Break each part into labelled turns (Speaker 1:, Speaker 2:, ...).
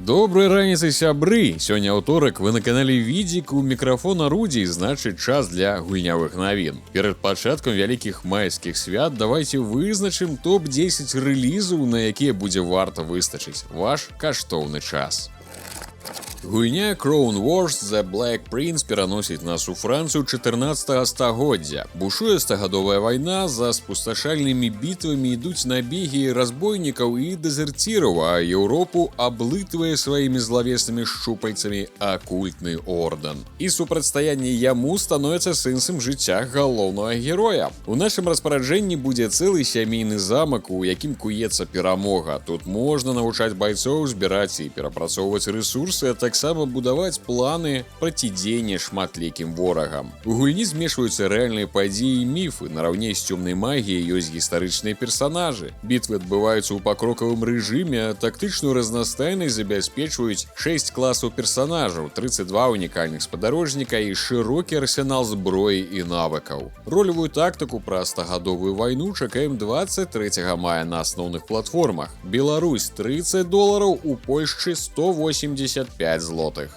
Speaker 1: Доброй раніцы, сябры! Сёння аўторак, вы на канале Відзік, у мікрафона Рудзі, значыць час для гульнявых навін. Перад пачаткам вялікіх майскіх свят давайце вызначым топ-10 рэлізаў, на якія будзе варта выстачыць. Ваш каштоўны час. Гульня Crown Wars The Black Prince пераносіць нас у Францыю 14 стагоддзя. Бушуе стагадовая вайна, за спусташальнымі бітвамі ідуць набегі разбойнікаў і дэзерціраў, а Еўропу аблытвае сваімі злавеснымі шчупальцамі акультны ордэн. І супрацьстаянне яму становіцца сэнсам жыцця галоўнага героя. У нашым распараджэнні будзе цэлы сямейны замак, у якім куецца перамога. Тут можна навучаць байцоў збіраць і перапрацоўваць рэсурсы, а таксама будаваць планы процідзеяння шматлікім ворагам. У гульні змешваюцца рэальныя падзеі і міфы, нараўне з цёмнай магіяй ёсць гістарычныя персанажы. Бітвы адбываюцца ў пакрокавым рэжыме, а тактычную разнастайнасць забяспечваюць 6 класаў персанажаў, 32 унікальных спадарожніка і шырокі арсенал зброі і навыкаў. Ролевую тактыку пра стагадовую вайну чакаем 23 мая на асноўных платформах. Беларусь $30, у Польшчы 185 злотых.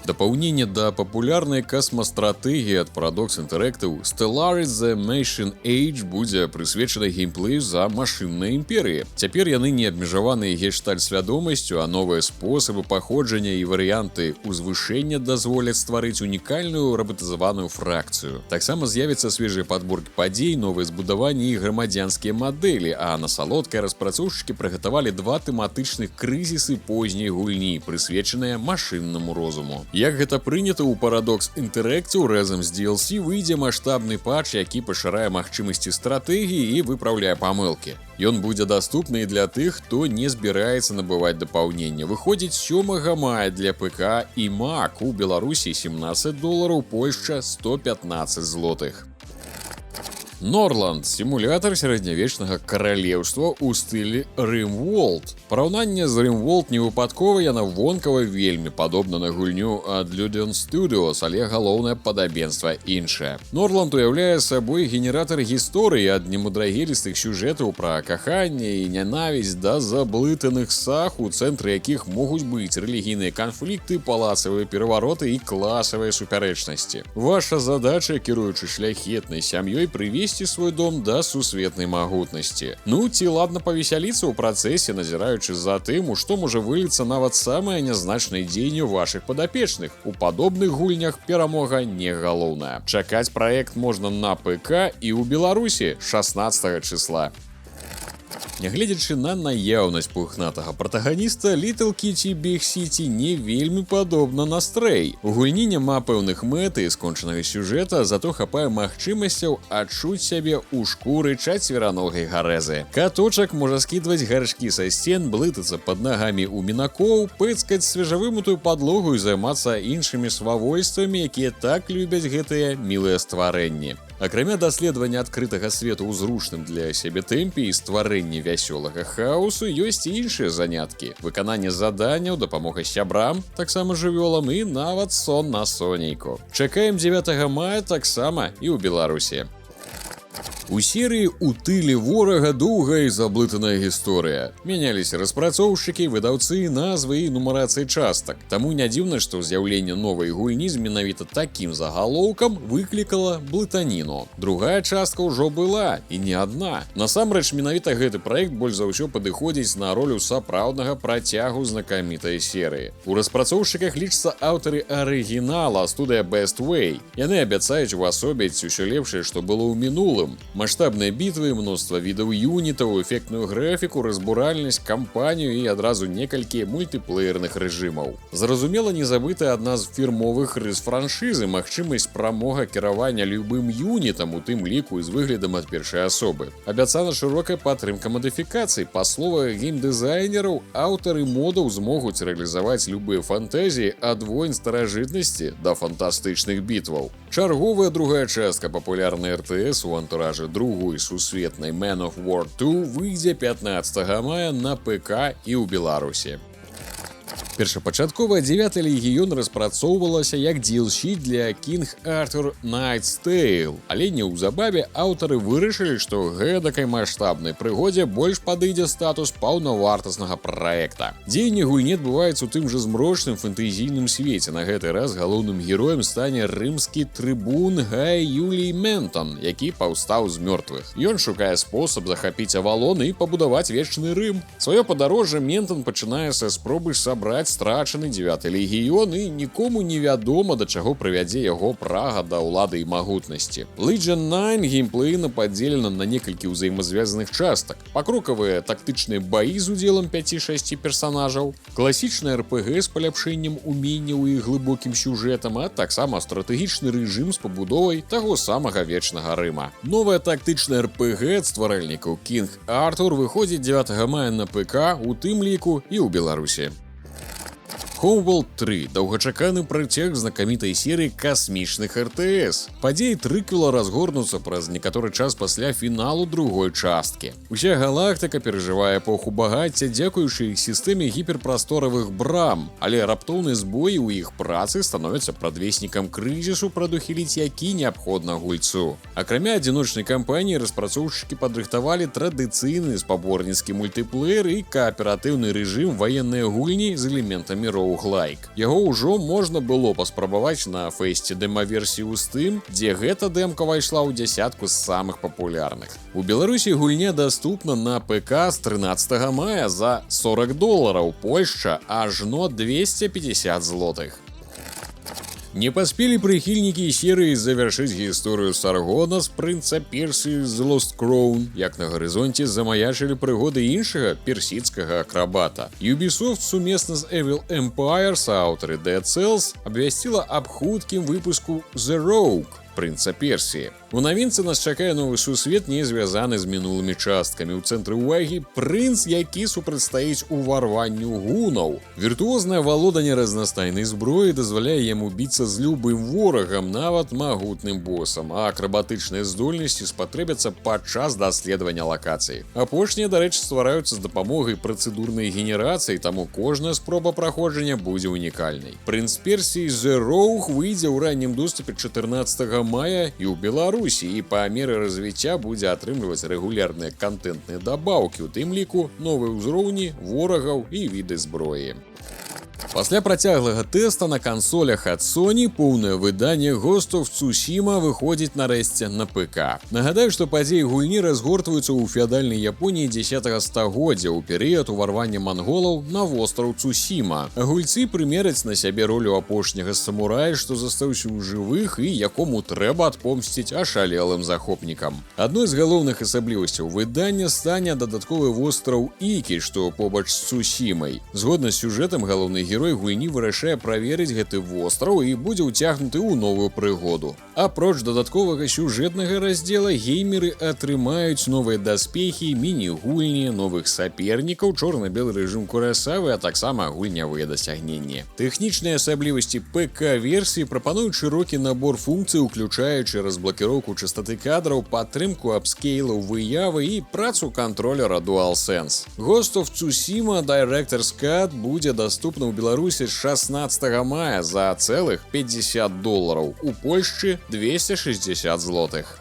Speaker 1: Дапаўненне да папулярнай касмастратэгіі ад Paradox Interactive Stellaris The Machine Age будзе прысвечана геймплею за машыннай імперыі. Цяпер яны не абмежаваныя гештальт-свядомасцю, а новыя спосабы паходжання і варыянты ўзвышэння дазволяць стварыць унікальную рабатызаваную фракцыю. Таксама з'явяцца свежыя падборкі падзей, новыя збудаванні і грамадзянскія мадэлі, а на салодкай распрацоўшчыкі прыгатавалі 2 тэматычных крызісы позняй гульні, прысвечаныя машыннаму розуму. Як гэта прынята ў Paradox Interactive, разам з DLC выйдзе маштабны патч, які пашырае магчымасці стратэгіі і выпраўляе памылкі. Ён будзе даступны для тых, хто не збіраецца набываць дапаўнення. Выходзіць 7 мая для ПК і Mac, у Беларусі $17, Польшча 115 злотых. Нордланд – сімулятар сярэднявечнага каралеўства ў стылі RimWorld. Параўнанне з RimWorld не выпадкова, яна вонкава вельмі падобна на гульню ад Ludion Studios, але галоўнае падабенства іншае. Нордланд уяўляе сабой генератар гісторыі ад немудрагелістых сюжэтаў пра каханне і нянавісць да заблытаных саг, у цэнтры якіх могуць быць рэлігійныя канфлікты, палацавыя перавароты і класавыя супярэчнасці. Ваша задача, кіруючы шляхетнай сям'ёй, прывесці свой дом да сусветнай магутнасці. Ну, ці ладна павесяліцца ў працэсе, назіраючы за тым, у што можа выліцца нават самае нязначнае дзеянне вашых падапечных. У падобных гульнях перамога не галоўная. Чакаць праект можна на ПК і ў Беларусі 16 числа. Нягледзячы на наяўнасць пухнатага пратаганіста, Little Kitty Big City не вельмі падобна на Stray. У гульні няма пэўных мэт і скончанага сюжэта, зато хапае магчымасцяў адчуць сябе ў шкуры чацвераногай гарэзы. Каточак можа скідваць гаршкі са сцен, блытацца пад нагамі ў мінакоў, пэцкаць свежавымытую падлогу і займацца іншымі свавольствамі, якія так любяць гэтыя мілыя стварэнні. Акрамя даследавання адкрытага свету ў зручным для сябе тэмпе і стварэння вясёлага хаосу, ёсць і іншыя заняткі. Выкананне заданняў, дапамога сябрам, таксама жывёлам і нават сон на сонейку. Чакаем 9 мая таксама і ў Беларусі. У серыі «У тыле ворага» доўгая і заблытаная гісторыя. Мяняліся распрацоўшчыкі, выдаўцы, назвы і нумарацыі частак. Таму не дзіўна, што з'яўленне новай гульні з менавіта такім загалоўкам выклікала блытаніну. Другая частка ўжо была, і не адна. Насамрэч, менавіта гэты праект больш за ўсё падыходзіць на ролю сапраўднага працягу знакамітай серыі. У распрацоўшчыках лічацца аўтары арыгінала, студыя Best Way. Яны абяцаюць увасобіць усё лепшае, што было ў минулым. Маштабныя бітвы, мноства відаў юнітаў, эфектную графіку, разбуральнасць, кампанію і адразу некалькі мультыплеерных рэжымаў. Зразумела, не забытая адна з фірмовых рыс франшызы, магчымасць прамога кіравання любым юнітам, у тым ліку і з выглядам ад першай асобы. Абяцана шырокая падтрымка мадыфікацый. Па словах геймдызайнераў, аўтары модаў змогуць рэалізаваць любыя фантазіі ад войн старажытнасці да фантастычных бітваў. Чарговая другая частка папулярнай РТС у антуражы другой сусветнай Man of War 2 выйдзе 15 мая на ПК і ў Беларусі. Першапачаткова 9 легіён распрацоўвалася як DLC для King Arthur Knight's Tale, але неўзабаве аўтары вырашылі, што гэтакай маштабнай прыгодзе больш падыдзе статус паўнавартаснага праекта. Дзеянне гульні адбываецца ў тым жа змрочным фэнтэзійным свеце. На гэты раз галоўным героем стане рымскі трыбун Гай Юлій Ментон, які паўстаў з мёртвых. Ён шукае спосаб захапіць Авалон і пабудаваць вечны Рым. Сваё падарожжа Ментон пачынае са спробы сабраць страчаны 9 легіён, і нікому невядома, да чаго прывядзе яго прага да ўлады і магутнасці. Legion 9 геймплейна падзелена на некалькі ўзаемазвязаных частак. Пакрокавыя тактычныя баі з удзелам 5-6 персанажаў, класічны RPG з паляпшэннем уменняў і глыбокім сюжэтам, а таксама стратэгічны рэжым з пабудовай таго самага вечнага Рыма. Новая тактычная RPG ад стваральнікаў King Arthur выходзіць 9 мая на ПК, у тым ліку і ў Беларусі. Homeworld 3 – доўгачаканы працяг знакамітай серыі касмічных РТС. Падзеі трыквела разгорнуцца праз некаторы час пасля фіналу другой часткі. Уся галактыка перажывае эпоху багацця дзякуючы сістэме гіперпрасторавых брам, але раптоўныя збоі ў іх працы становяцца прадвеснікам крызісу, прадухіліць які неабходна гульцу. Акрамя адзіночнай кампаніі распрацоўшчыкі падрыхтавалі традыцыйны спаборніцкі мультыплеер і кааператыўны рэжым ваенныя гульні з элементамі роуглайк. Яго ўжо можна было паспрабаваць на фэсце дэма-версію з тым, дзе гэта дэмка вайшла ў дзясятку з самых папулярных. У Беларусі гульня даступна на ПК з 13 мая за $40, Польшча ажно 250 злотых. Не паспелі прыхільнікі серыі завяршыць гісторыю Саргона з прынца Персіі з Lost Crown, як на гарызонце замаячылі прыгоды іншага персідскага акрабата. Ubisoft сумесна з Evil Empire, сааўтары Dead Cells, абвясціла аб хуткім выпуску The Rogue, прынца Персіі. У навінцы нас чакае новы сусвет, не звязаны з мінулымі часткамі. У цэнтры ўвагі прынц, які супрацьстаіць уварванню гунаў. Віртуознае валоданне разнастайнай зброі дазваляе яму біцца з любым ворагам, нават магутным босам, а акрабатычныя здольнасці спатрэбяцца падчас даследавання лакацый. Апошнія, дарэчы, ствараюцца з дапамогай працэдурнай генерацыі, таму кожная спроба праходжання будзе унікальнай. Прынц Персіі The Rogue выйдзе ў раннім доступе 14 мая і ў Беларусі, і па меры развіцця будзе атрымліваць рэгулярныя кантэнтныя дабаўкі, у тым ліку новыя ўзроўні ворагаў і віды зброі. Пасля працяглага тэста на кансолях ад Sony поўнае выданне Ghost of Tsushima выходзіць нарэшце на ПК. Нагадаю, што падзеі гульні разгортваюцца ў феадальнай Японіі 10-го стагоддзя ў перыяд уварвання манголаў на востраў Цусіма. Гульцы прымераць на сябе ролю апошняга самурая, што застаўся ў жывых і якому трэба адпомсціць ашалелым захопнікам. Адной з галоўных асаблівасцяў выдання стане дадатковы востраў Ікі, што побач з Цусімай. Згодна з сюжэтам галоўны герой гульні вырашае праверыць гэты востраў і будзе ўцягнуты ў новую прыгоду. Апроч дадатковага сюжэтнага раздзела, геймеры атрымаюць новыя даспехі, міні-гульні, новых сапернікаў, чорна-белы рэжым Курасавы, а таксама гульнявыя дасягненні. Тэхнічныя асаблівасці ПК-версіі прапануюць шырокі набор функцый, уключаючы разблакіроўку частоты кадраў, падтрымку апскейлаў выявы і працу кантролера DualSense. Ghost of Tsushima Director's Cut будзе даступна ў Беларусі з 16 мая за цэлых $50, у Польшчы 260 злотых.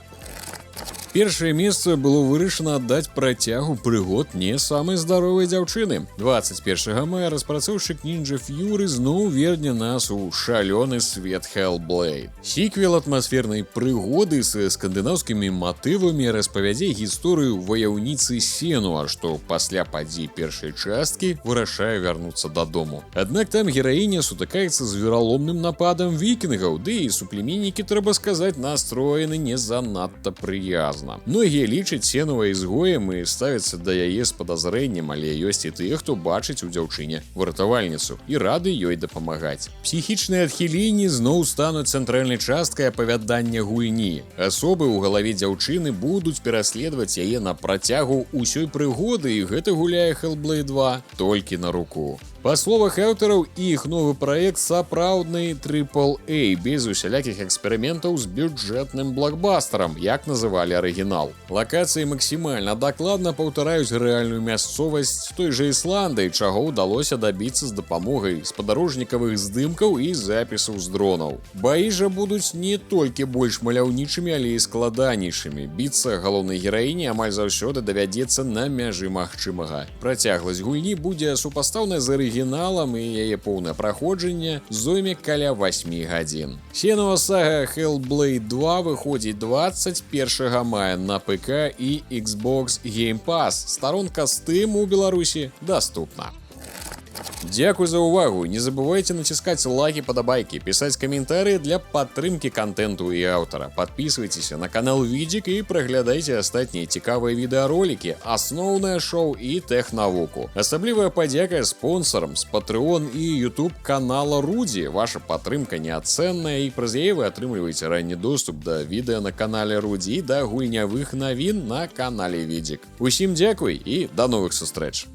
Speaker 1: Першае месца было вырашана аддаць працягу прыгод не самай здаровай дзяўчыны. 21 мая распрацоўшчык Ninja Fury зноў верне нас у шалёны свет Hellblade. Сіквел атмасфернай прыгоды з скандынаўскімі матывамі распавядзе гісторыю ваяўніцы Сенуа, што пасля падзей першай часткі вырашае вярнуцца дадому. Аднак там гераіня сутыкаецца з вераломным нападам вікінгаў, ды і суплеменнікі, трэба сказаць, настроены не занадта прыязна. Многія лічаць Сенуа ізгоем і ставяцца да яе з падазрэннем, але ёсць і тыя, хто бачыць у дзяўчыне выратавальніцу і рады ёй дапамагаць. Псіхічныя адхіленні зноў стануць цэнтральнай часткай апавядання гульні. Асобы ў галаве дзяўчыны будуць пераследаваць яе на працягу ўсёй прыгоды, і гэта гуляе Hellblade 2 толькі на руку. Па словах аўтараў, іх новы праект сапраўдны AAA, без усялякіх эксперыментаў з бюджэтным блокбастарам, як называлі арыгінал. Лакацыі максімальна дакладна паўтараюць рэальную мясцовасць той жа Ісландыі, чаго ўдалося дабіцца з дапамогай спадарожнікавых здымкаў і запісаў з дронаў. Баі жа будуць не толькі больш маляўнічымі, але і складанейшымі. Біцца галоўнай гераіні амаль заўсёды давядзецца на мяжы магчымага. Працягласць гульні будзе супастаўная з арыгіналам, і яе поўнае праходжанне зойме каля 8 гадзін. Сенова сага Hellblade 2 выходзіць 21 мая на ПК і Xbox Game Pass. Старонка Steam у Беларусі даступна. Дзякуй за ўвагу, не забывайце націскаць лайки, падабайкі, пісаць каментарыі для падтрымкі контенту і аўтара. Падпісвайцеся на канал Відзік і праглядайце астатнія цікавыя відэаролікі, асноўнае шоу і тэхнавуку. Асаблівая падзяка спонсарам з Patreon і YouTube канала Рудзі. Ваша падтрымка неацэнная, і праз яе вы атрымліваеце ранні доступ да відэа на канале Рудзі і да гульнявых навін на канале Відзік. Усім дзякуй і да новых сустрэч!